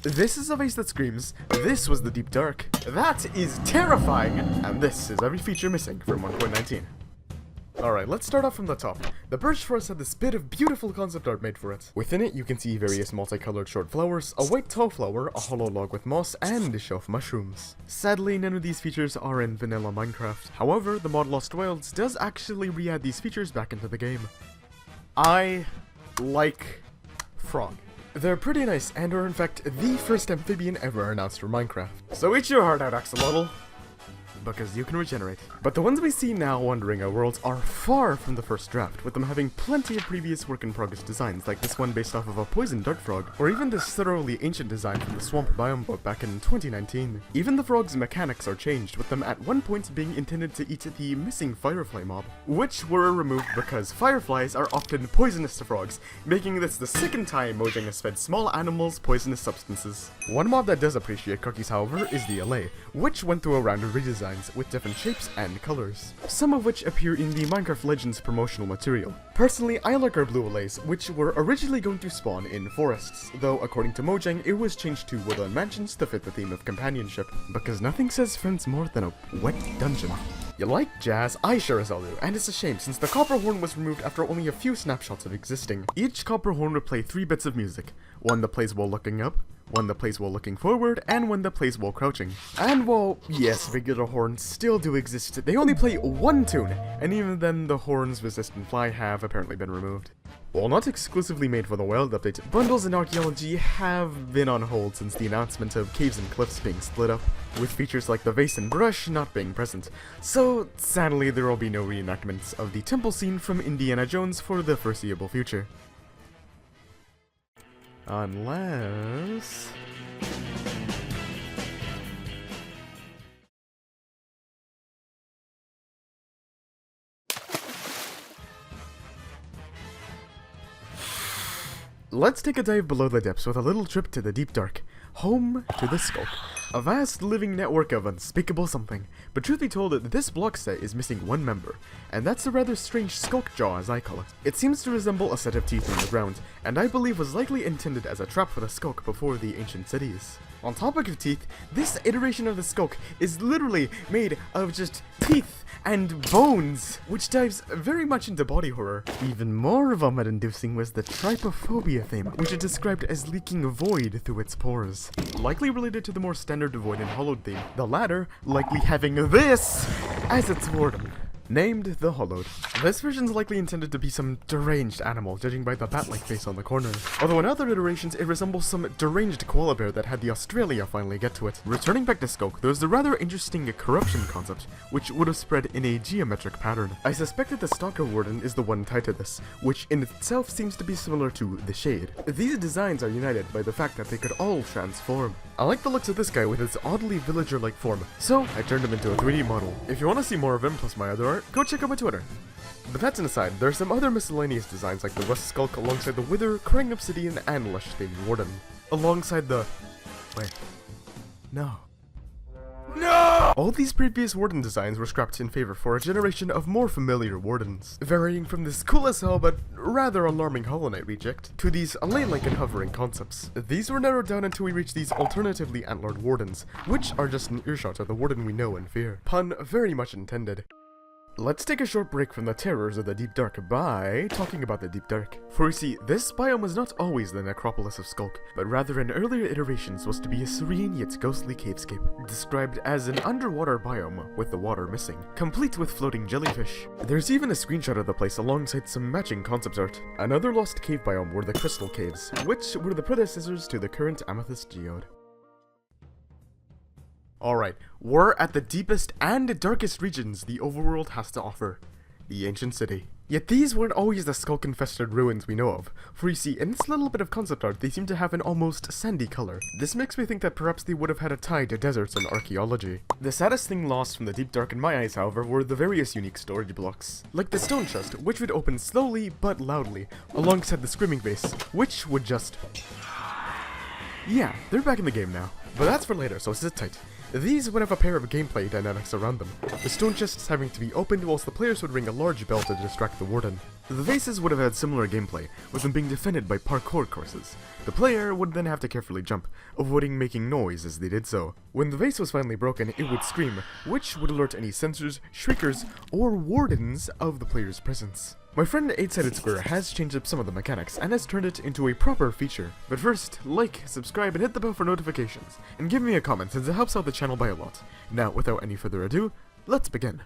This is a vase that screams, this was the deep dark. That is terrifying! And this is every feature missing from 1.19. Alright, let's start off from the top. The birch forest had this bit of beautiful concept art made for it. Within it, you can see various multicolored short flowers, a white tall flower, a hollow log with moss, and a shelf mushrooms. Sadly, none of these features are in vanilla Minecraft. However, the mod Lost Wilds does actually re-add these features back into the game. I like frog. They're pretty nice, and are in fact the first amphibian ever announced for Minecraft. So eat your heart out, Axolotl, because you can regenerate. But the ones we see now wandering our worlds are far from the first draft, with them having plenty of previous work-in-progress designs, like this one based off of a poison dart frog, or even this thoroughly ancient design from the Swamp Biome book back in 2019. Even the frog's mechanics are changed, with them at one point being intended to eat the missing firefly mob, which were removed because fireflies are often poisonous to frogs, making this the second time Mojang has fed small animals poisonous substances. One mob that does appreciate cookies, however, is the LA, which went through a round of redesigns with different shapes and colors, some of which appear in the Minecraft Legends promotional material. Personally, I like our blue allays, which were originally going to spawn in forests, though according to Mojang, it was changed to woodland mansions to fit the theme of companionship, because nothing says friends more than a wet dungeon. You like jazz? I sure as hell do, and it's a shame since the copper horn was removed after only a few snapshots of existing. Each copper horn would play 3 bits of music, one that plays while looking up, one that plays while looking forward, and one that plays while crouching. And while, yes, regular horns still do exist, they only play one tune, and even then the horns resist and fly have apparently been removed. While not exclusively made for the Wild update, bundles in archaeology have been on hold since the announcement of caves and cliffs being split up, with features like the vase and brush not being present. So, sadly, there will be no reenactments of the temple scene from Indiana Jones for the foreseeable future. Unless... let's take a dive below the depths with a little trip to the deep dark, home to the Skulk. A vast living network of unspeakable something, but truth be told, this block set is missing one member, and that's a rather strange skulk jaw as I call it. It seems to resemble a set of teeth in the ground, and I believe was likely intended as a trap for the skulk before the ancient cities. On topic of teeth, this iteration of the skulk is literally made of just teeth and bones, which dives very much into body horror. Even more vomit-inducing was the trypophobia theme, which is described as leaking void through its pores. Likely related to the more standard void and hollowed theme, the latter likely having this as its warden. Named the Hollowed. This version's likely intended to be some deranged animal, judging by the bat-like face on the corner. Although in other iterations, it resembles some deranged koala bear that had the Australia finally get to it. Returning back to Skulk, there's the rather interesting corruption concept, which would have spread in a geometric pattern. I suspect that the Stalker Warden is the one tied to this, which in itself seems to be similar to the Shade. These designs are united by the fact that they could all transform. I like the looks of this guy with his oddly villager-like form, so I turned him into a 3D model. If you want to see more of him plus my other art, go check out my Twitter. But that's an aside, there are some other miscellaneous designs like the Rust Skulk alongside the Wither, Crying Obsidian, and Lush-themed Warden. Alongside the... wait. No. No! All these previous Warden designs were scrapped in favor for a generation of more familiar Wardens, varying from this cool as hell but rather alarming Hollow Knight reject to these lay-like and hovering concepts. These were narrowed down until we reached these alternatively antlered Wardens, which are just an earshot of the Warden we know and fear. Pun very much intended. Let's take a short break from the terrors of the Deep Dark by talking about the Deep Dark. For you see, this biome was not always the necropolis of Skulk, but rather in earlier iterations was to be a serene yet ghostly cavescape, described as an underwater biome with the water missing, complete with floating jellyfish. There's even a screenshot of the place alongside some matching concept art. Another lost cave biome were the Crystal Caves, which were the predecessors to the current Amethyst Geode. Alright, we're at the deepest and darkest regions the overworld has to offer, the ancient city. Yet these weren't always the skulk-infested ruins we know of, for you see, in this little bit of concept art they seem to have an almost sandy color. This makes me think that perhaps they would have had a tie to deserts and archaeology. The saddest thing lost from the Deep Dark in my eyes, however, were the various unique storage blocks. Like the stone chest, which would open slowly but loudly, alongside the screaming vase, which would just... yeah, they're back in the game now. But that's for later, so sit tight. These would have a pair of gameplay dynamics around them, the stone chests having to be opened whilst the players would ring a large bell to distract the Warden. The Vases would have had similar gameplay, with them being defended by parkour courses. The player would then have to carefully jump, avoiding making noise as they did so. When the vase was finally broken, it would scream, which would alert any sensors, shriekers, or wardens of the player's presence. My friend 8-Sided Square has changed up some of the mechanics and has turned it into a proper feature. But first, like, subscribe, and hit the bell for notifications, and give me a comment since it helps out the channel by a lot. Now, without any further ado, let's begin.